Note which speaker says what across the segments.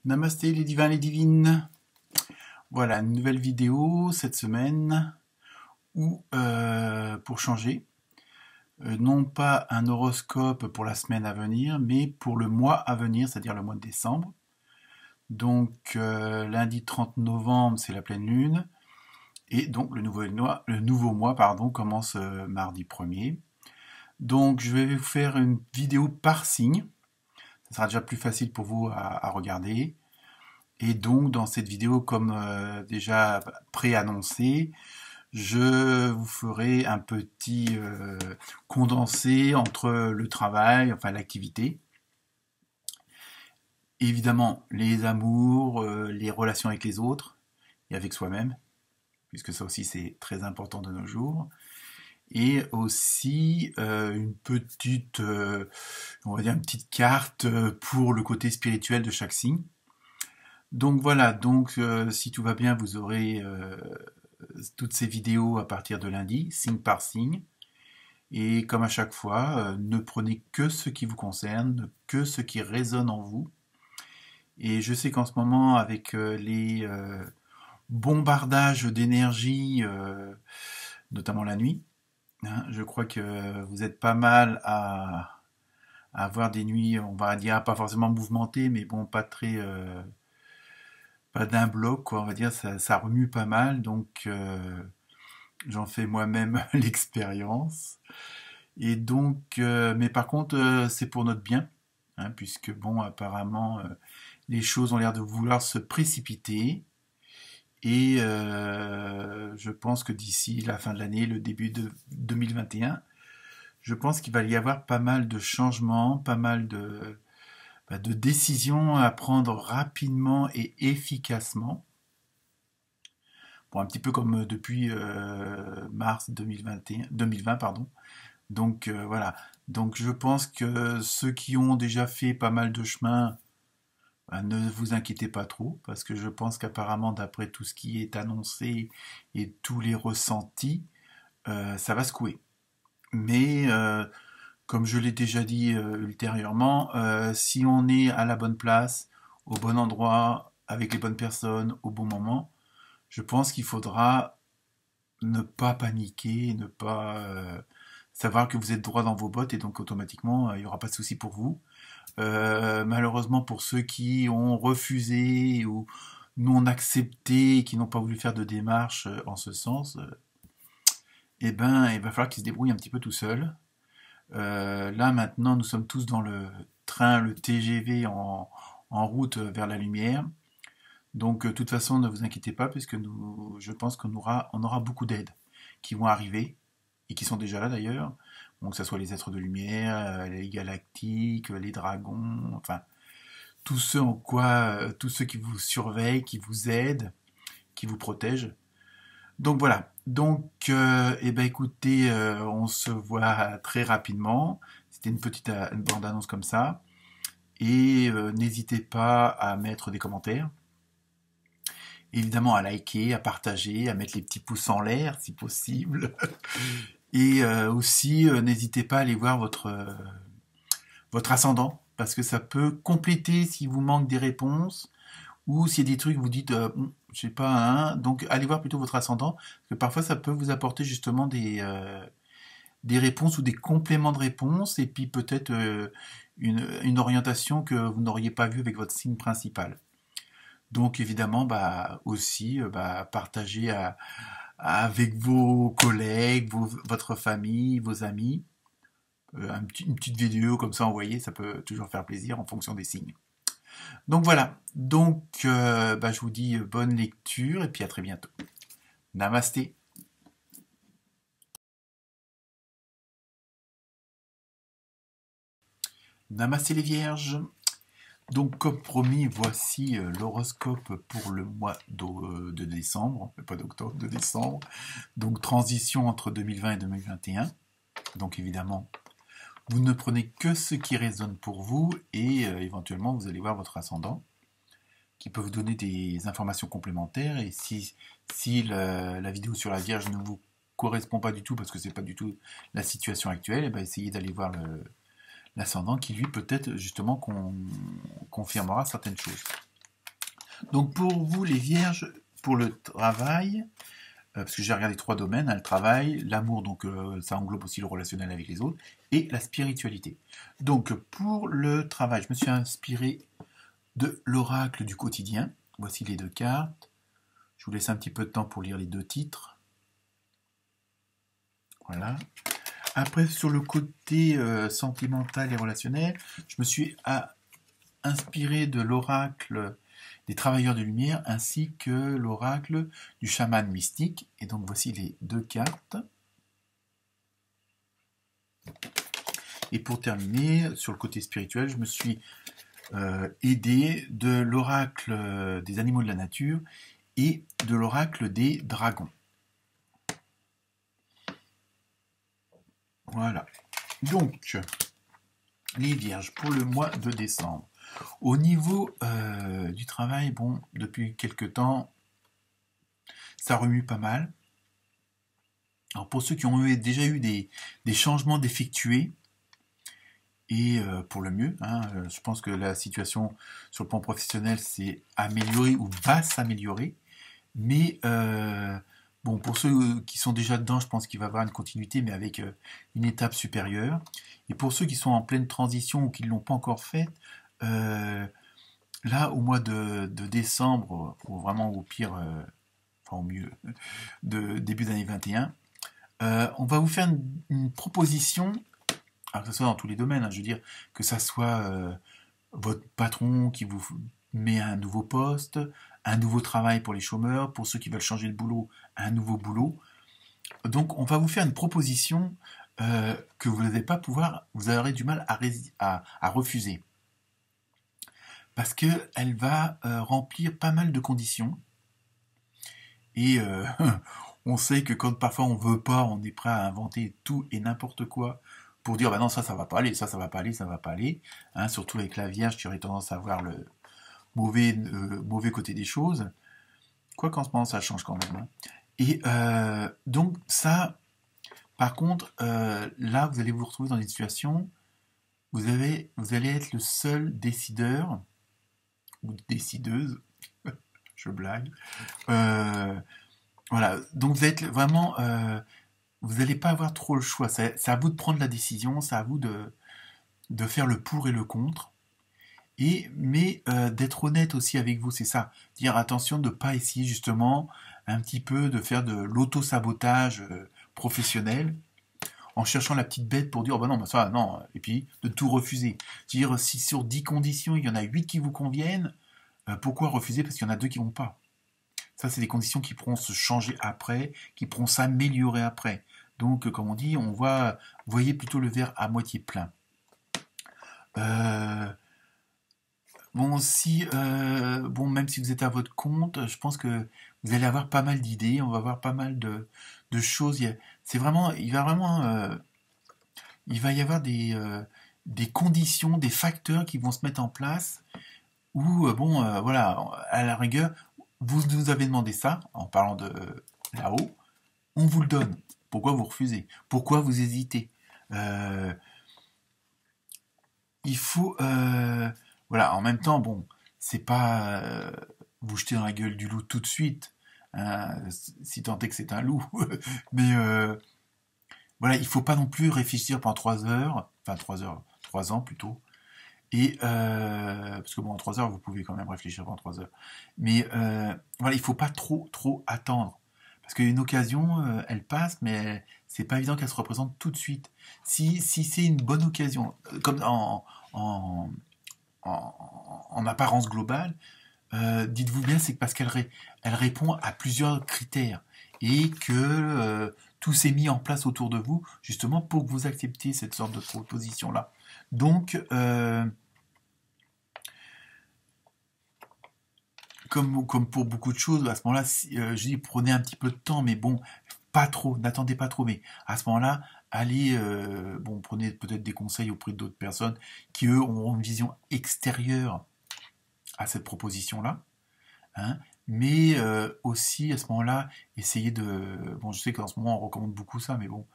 Speaker 1: Namasté les divins, les divines. Voilà, une nouvelle vidéo cette semaine où, pour changer, non pas un horoscope pour la semaine à venir, mais pour le mois à venir, c'est-à-dire le mois de décembre. Donc, lundi 30 novembre, c'est la pleine lune. Et donc, le nouveau mois pardon, commence mardi 1er. Donc, je vais vous faire une vidéo par signe. Ça sera déjà plus facile pour vous à regarder. Et donc, dans cette vidéo, comme déjà préannoncé, je vous ferai un petit condensé entre le travail, enfin l'activité, évidemment les amours, les relations avec les autres et avec soi-même, puisque ça aussi c'est très important de nos jours, et aussi une petite, on va dire une petite carte pour le côté spirituel de chaque signe. Donc voilà, donc si tout va bien, vous aurez toutes ces vidéos à partir de lundi, signe par signe. Et comme à chaque fois, ne prenez que ce qui vous concerne, que ce qui résonne en vous. Et je sais qu'en ce moment, avec les bombardages d'énergie, notamment la nuit, hein, je crois que vous êtes pas mal à avoir des nuits, on va dire, pas forcément mouvementées, mais bon, pas d'un bloc, quoi, on va dire, ça remue pas mal, donc j'en fais moi-même l'expérience. Et donc, mais par contre, c'est pour notre bien, hein, puisque bon, apparemment, les choses ont l'air de vouloir se précipiter. Et je pense que d'ici la fin de l'année, le début de 2021, je pense qu'il va y avoir pas mal de changements, pas mal de décisions à prendre rapidement et efficacement. Bon, un petit peu comme depuis mars 2020, pardon. Donc voilà. Donc je pense que ceux qui ont déjà fait pas mal de chemin, ne vous inquiétez pas trop, parce que je pense qu'apparemment, d'après tout ce qui est annoncé et tous les ressentis, ça va secouer. Mais comme je l'ai déjà dit ultérieurement, si on est à la bonne place, au bon endroit, avec les bonnes personnes, au bon moment, je pense qu'il faudra ne pas paniquer, ne pas savoir que vous êtes droit dans vos bottes et donc automatiquement il n'y aura pas de souci pour vous. Malheureusement pour ceux qui ont refusé ou non accepté, qui n'ont pas voulu faire de démarche en ce sens, eh ben il va falloir qu'ils se débrouillent un petit peu tout seuls. Là maintenant nous sommes tous dans le train, le TGV en route vers la lumière. Donc, de toute façon, ne vous inquiétez pas, puisque je pense on aura beaucoup d'aides qui vont arriver, et qui sont déjà là d'ailleurs. Donc, que ce soit les êtres de lumière, les galactiques, les dragons, enfin, tous ceux qui vous surveillent, qui vous aident, qui vous protègent. Donc voilà. Donc, eh ben, écoutez, on se voit très rapidement. C'était une bande-annonce comme ça. Et n'hésitez pas à mettre des commentaires. Évidemment à liker, à partager, à mettre les petits pouces en l'air si possible. Et aussi, n'hésitez pas à aller voir votre ascendant, parce que ça peut compléter si vous manque des réponses, ou s'il y a des trucs vous dites, je sais pas, hein, donc allez voir plutôt votre ascendant, parce que parfois ça peut vous apporter justement des réponses ou des compléments de réponses, et puis peut-être une orientation que vous n'auriez pas vue avec votre signe principal. Donc évidemment, bah, aussi, partagez avec vos collègues, votre famille, vos amis, une petite vidéo comme ça envoyée, ça peut toujours faire plaisir en fonction des signes. Donc voilà, donc je vous dis bonne lecture et puis à très bientôt. Namasté. Namasté les vierges. Donc, comme promis, voici l'horoscope pour le mois de décembre, pas d'octobre, de décembre. Donc, transition entre 2020 et 2021. Donc, évidemment, vous ne prenez que ce qui résonne pour vous et éventuellement, vous allez voir votre ascendant qui peut vous donner des informations complémentaires. Et si la vidéo sur la Vierge ne vous correspond pas du tout parce que c'est pas du tout la situation actuelle, et ben essayez d'aller voir l'ascendant qui lui peut-être justement confirmera certaines choses. Donc pour vous les vierges, pour le travail, parce que j'ai regardé 3 domaines, hein, le travail, l'amour, donc ça englobe aussi le relationnel avec les autres, et la spiritualité. Donc pour le travail, je me suis inspiré de l'oracle du quotidien. Voici les 2 cartes. Je vous laisse un petit peu de temps pour lire les 2 titres. Voilà. Après, sur le côté sentimental et relationnel, je me suis inspiré de l'oracle des travailleurs de lumière ainsi que l'oracle du chaman mystique. Et donc voici les 2 cartes. Et pour terminer, sur le côté spirituel, je me suis aidé de l'oracle des animaux de la nature et de l'oracle des dragons. Voilà. Donc, les vierges pour le mois de décembre. Au niveau du travail, bon, depuis quelques temps, ça remue pas mal. Alors pour ceux qui ont déjà eu des changements d'effectués, et pour le mieux, hein, je pense que la situation sur le plan professionnel s'est améliorée ou va s'améliorer. Mais bon, pour ceux qui sont déjà dedans, je pense qu'il va y avoir une continuité, mais avec une étape supérieure. Et pour ceux qui sont en pleine transition ou qui ne l'ont pas encore fait, là, au mois de décembre, ou vraiment au pire, enfin au mieux, de début d'année 21, on va vous faire une proposition, alors que ce soit dans tous les domaines, hein, je veux dire, que ça soit votre patron qui vous met un nouveau poste, un nouveau travail pour les chômeurs, pour ceux qui veulent changer de boulot, un nouveau boulot. Donc on va vous faire une proposition que vous n'allez pas pouvoir, vous aurez du mal à refuser. Parce qu'elle va remplir pas mal de conditions. Et on sait que quand parfois on veut pas, on est prêt à inventer tout et n'importe quoi pour dire bah non, ça va pas aller, ça va pas aller, ça va pas aller. Hein, surtout avec la Vierge qui aurait tendance à voir le mauvais côté des choses. Quoi qu'en ce moment ça change quand même. Hein. Et donc ça, par contre, là vous allez vous retrouver dans une situation, vous allez être le seul décideur ou décideuse, je blague. Voilà, donc vous êtes vraiment, vous n'allez pas avoir trop le choix. C'est à vous de prendre la décision, c'est à vous de faire le pour et le contre. Mais d'être honnête aussi avec vous, c'est ça. Dire attention de ne pas essayer justement un petit peu de faire de l'auto-sabotage professionnel en cherchant la petite bête pour dire oh bah non, bah ça, non, et puis de tout refuser. Dire si sur 10 conditions, il y en a 8 qui vous conviennent, pourquoi refuser parce qu'il y en a 2 qui ne vont pas. Ça, c'est des conditions qui pourront se changer après, qui pourront s'améliorer après. Donc, comme on dit, voyez plutôt le verre à moitié plein. Bon, même si vous êtes à votre compte, je pense que vous allez avoir pas mal d'idées, on va avoir pas mal de choses. Il va y avoir des conditions, des facteurs qui vont se mettre en place où, voilà, à la rigueur, vous nous avez demandé ça, en parlant de là-haut, on vous le donne. Pourquoi vous refusez? Pourquoi vous hésitez? Il faut... voilà, en même temps, bon, c'est pas vous jeter dans la gueule du loup tout de suite, hein, si tant est que c'est un loup. Mais voilà, il faut pas non plus réfléchir pendant 3 heures, enfin 3 ans plutôt, et parce que bon, en 3 heures, vous pouvez quand même réfléchir pendant 3 heures. Mais voilà, il faut pas trop attendre. Parce qu'une occasion, elle passe, mais c'est pas évident qu'elle se représente tout de suite. Si c'est une bonne occasion, comme en apparence globale, dites-vous bien, c'est parce elle répond à plusieurs critères et que tout s'est mis en place autour de vous, justement pour que vous acceptiez cette sorte de proposition-là. Donc, comme pour beaucoup de choses, à ce moment-là, je dis prenez un petit peu de temps, mais bon, pas trop, n'attendez pas trop, mais à ce moment-là, allez, prenez peut-être des conseils auprès d'autres personnes qui, eux, auront une vision extérieure à cette proposition-là, hein, mais aussi, à ce moment-là, essayez je sais qu'en ce moment, on recommande beaucoup ça, mais bon,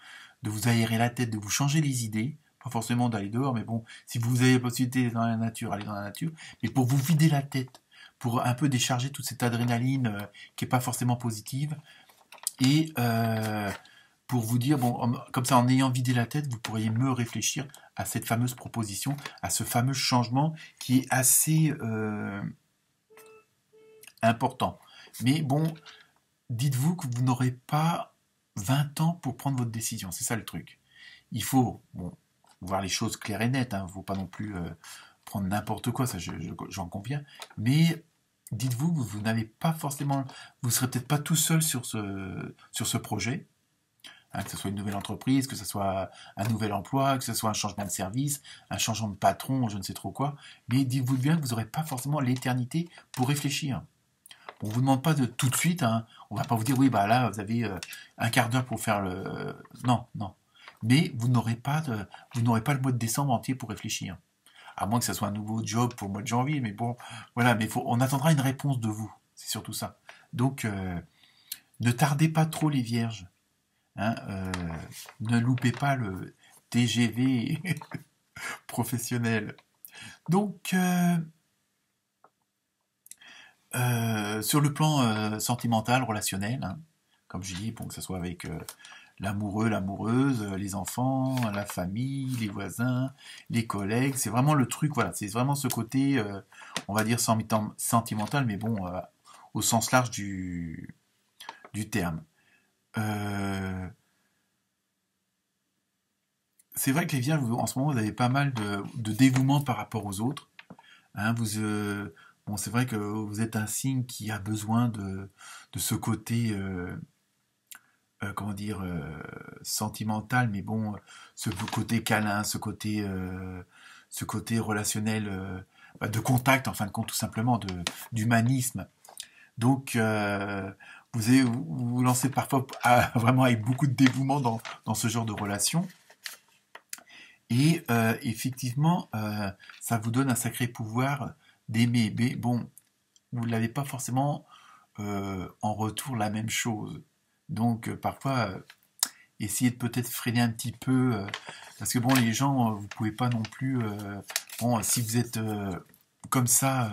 Speaker 1: de vous aérer la tête, de vous changer les idées, pas forcément d'aller dehors, mais bon, si vous avez la possibilité d'aller dans la nature, allez dans la nature, mais pour vous vider la tête, pour un peu décharger toute cette adrénaline qui est pas forcément positive. Et pour vous dire, bon, comme ça, en ayant vidé la tête, vous pourriez mieux réfléchir à cette fameuse proposition, à ce fameux changement qui est assez important. Mais bon, dites-vous que vous n'aurez pas 20 ans pour prendre votre décision. C'est ça le truc. Il faut voir les choses claires et nettes. Il ne faut pas non plus prendre n'importe quoi, ça j'en conviens. Mais dites-vous que vous n'avez pas forcément... Vous ne serez peut-être pas tout seul sur ce projet. Que ce soit une nouvelle entreprise, que ce soit un nouvel emploi, que ce soit un changement de service, un changement de patron, je ne sais trop quoi. Mais dites-vous bien que vous n'aurez pas forcément l'éternité pour réfléchir. On ne vous demande pas de tout de suite, on ne va pas vous dire, oui, bah là, vous avez un quart d'heure pour faire le... Non, non. Mais vous n'aurez pas le mois de décembre entier pour réfléchir. À moins que ce soit un nouveau job pour le mois de janvier, mais bon, voilà, mais on attendra une réponse de vous, c'est surtout ça. Donc, ne tardez pas trop les vierges. Ne loupez pas le TGV professionnel. Donc, sur le plan sentimental, relationnel, comme je dis, que ce soit avec l'amoureux, l'amoureuse, les enfants, la famille, les voisins, les collègues, c'est vraiment le truc, voilà, c'est vraiment ce côté, on va dire sentimental, mais bon, au sens large du terme. C'est vrai que les vierges, en ce moment, vous avez pas mal de dévouement par rapport aux autres. C'est vrai que vous êtes un signe qui a besoin de ce côté, sentimental, mais bon, ce côté câlin, ce côté relationnel, de contact, en fin de compte, tout simplement, d'humanisme. Donc, vous vous lancez parfois vraiment avec beaucoup de dévouement dans ce genre de relation. Et effectivement, ça vous donne un sacré pouvoir d'aimer. Mais bon, vous ne l'avez pas forcément en retour la même chose. Donc parfois, essayez de peut-être freiner un petit peu. Parce que bon, les gens, vous pouvez pas non plus... si vous êtes comme ça,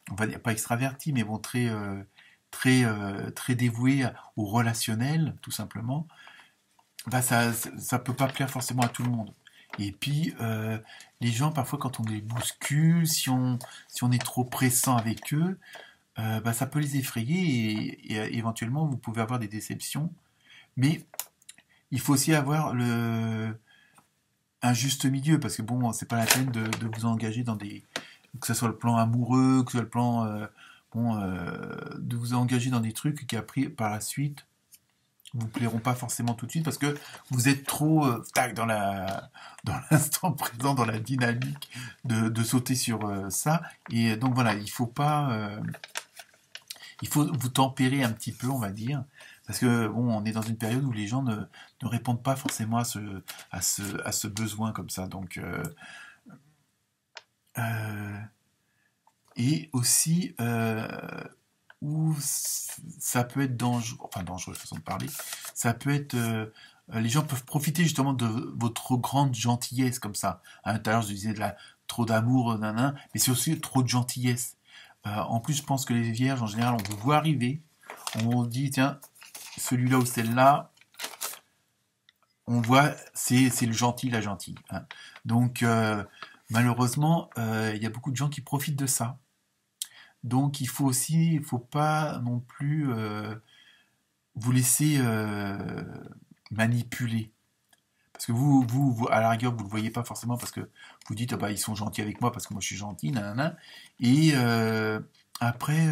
Speaker 1: on va dire pas extraverti, mais bon, très dévoué au relationnel, tout simplement, ça peut pas plaire forcément à tout le monde. Et puis, les gens, parfois, quand on les bouscule, si on est trop pressant avec eux, ça peut les effrayer et éventuellement, vous pouvez avoir des déceptions. Mais il faut aussi avoir un juste milieu, parce que bon, c'est pas la peine de vous engager dans que ce soit le plan amoureux, que ce soit le plan... de vous engager dans des trucs qui, après, par la suite, vous plairont pas forcément tout de suite parce que vous êtes trop dans l'instant présent, dans la dynamique de sauter sur ça. Et donc voilà, il faut vous tempérer un petit peu, on va dire, parce que bon, on est dans une période où les gens ne répondent pas forcément à ce besoin comme ça. Donc et aussi où ça peut être dangereux façon de parler, ça peut être, les gens peuvent profiter justement de votre grande gentillesse comme ça. Tout à l'heure je disais trop d'amour, mais c'est aussi trop de gentillesse. En plus, je pense que les vierges, en général, on vous voit arriver, on dit, tiens, celui-là ou celle-là, on voit, c'est le gentil, la gentille. Donc, malheureusement, il y a beaucoup de gens qui profitent de ça. Donc il faut pas non plus vous laisser manipuler. Parce que vous, à la rigueur, vous le voyez pas forcément parce que vous dites, ils sont gentils avec moi parce que moi je suis gentil, nanana. Et après,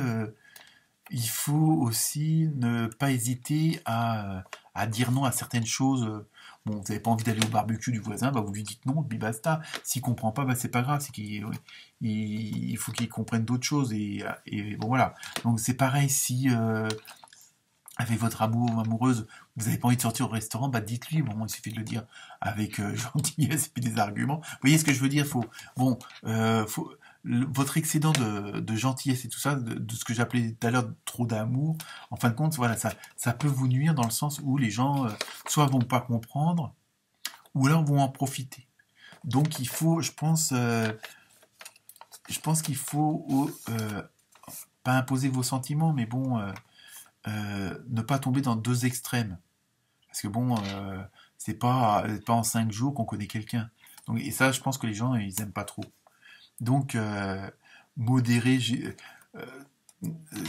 Speaker 1: il faut aussi ne pas hésiter à dire non à certaines choses. Bon, vous n'avez pas envie d'aller au barbecue du voisin, vous lui dites non, puis basta. S'il comprend pas, c'est pas grave, c'est il faut qu'il comprenne d'autres choses. Et bon, voilà. Donc c'est pareil, si avec votre amour ou amoureuse, vous n'avez pas envie de sortir au restaurant, dites-lui. Bon, il suffit de le dire avec gentillesse et puis des arguments. Vous voyez ce que je veux dire? Votre excédent de gentillesse et tout ça, de ce que j'appelais tout à l'heure trop d'amour, en fin de compte, voilà, ça peut vous nuire dans le sens où les gens soit vont pas comprendre, ou alors vont en profiter. Donc il faut, je pense qu'il faut pas imposer vos sentiments, mais bon, ne pas tomber dans deux extrêmes. Parce que bon, c'est pas en 5 jours qu'on connaît quelqu'un. Donc, et ça, je pense que les gens, ils aiment pas trop. Donc, modérer,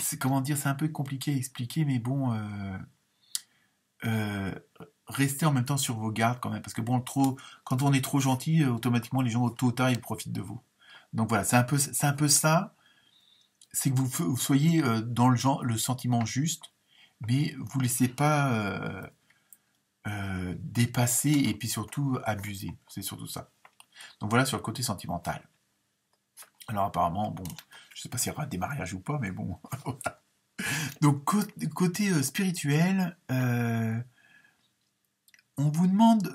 Speaker 1: c'est comment dire, c'est un peu compliqué à expliquer, mais bon, euh, restez en même temps sur vos gardes quand même, parce que bon, quand on est trop gentil, automatiquement les gens tôt ou tard ils profitent de vous. Donc voilà, c'est un peu ça, c'est que vous soyez dans le sentiment juste, mais vous laissez pas dépasser et puis surtout abuser. C'est surtout ça. Donc voilà sur le côté sentimental. Alors apparemment, bon, je sais pas s'il y aura des mariages ou pas, mais bon. Donc côté spirituel, on vous demande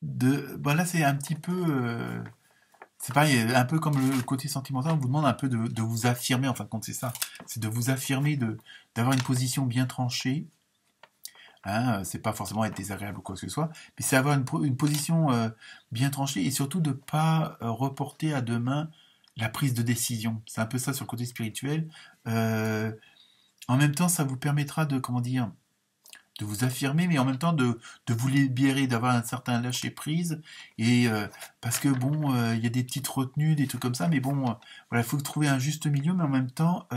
Speaker 1: bon là c'est un petit peu, c'est pareil, un peu comme le côté sentimental, on vous demande un peu de vous affirmer. En fin de compte, c'est ça, c'est de vous affirmer, d'avoir une position bien tranchée. Hein, c'est pas forcément être désagréable ou quoi que ce soit, mais c'est avoir une position bien tranchée et surtout de pas reporter à demain la prise de décision. C'est un peu ça sur le côté spirituel. Euh, En même temps, ça vous permettra de, comment dire, de vous affirmer, mais en même temps de vous libérer, d'avoir un certain lâcher prise. Et parce que bon, il y a des petites retenues, des trucs comme ça, mais bon, voilà, il faut trouver un juste milieu, mais en même temps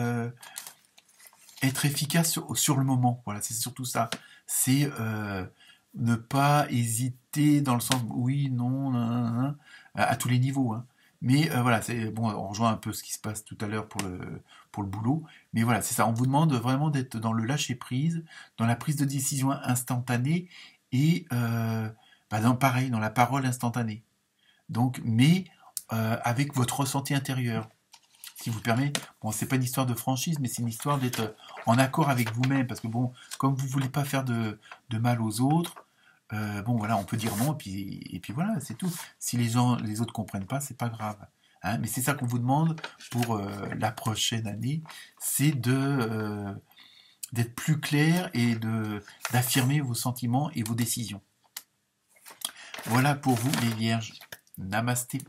Speaker 1: être efficace sur le moment. Voilà, c'est surtout ça. C'est ne pas hésiter dans le sens oui, non, nan, nan, à tous les niveaux. Hein. Mais voilà, c'est bon, on rejoint un peu ce qui se passe tout à l'heure pour le boulot. Mais voilà, c'est ça. On vous demande vraiment d'être dans le lâcher prise, dans la prise de décision instantanée et pareil, dans la parole instantanée. Donc, mais avec votre ressenti intérieur. Ce qui vous permet, bon, c'est pas une histoire de franchise, mais c'est une histoire d'être en accord avec vous-même, parce que bon, comme vous voulez pas faire de mal aux autres, bon voilà, on peut dire non, et puis voilà, c'est tout. Si les autres comprennent pas, c'est pas grave. Hein, mais c'est ça qu'on vous demande pour la prochaine année, c'est d'être plus clair et d'affirmer vos sentiments et vos décisions. Voilà pour vous les vierges. Namasté.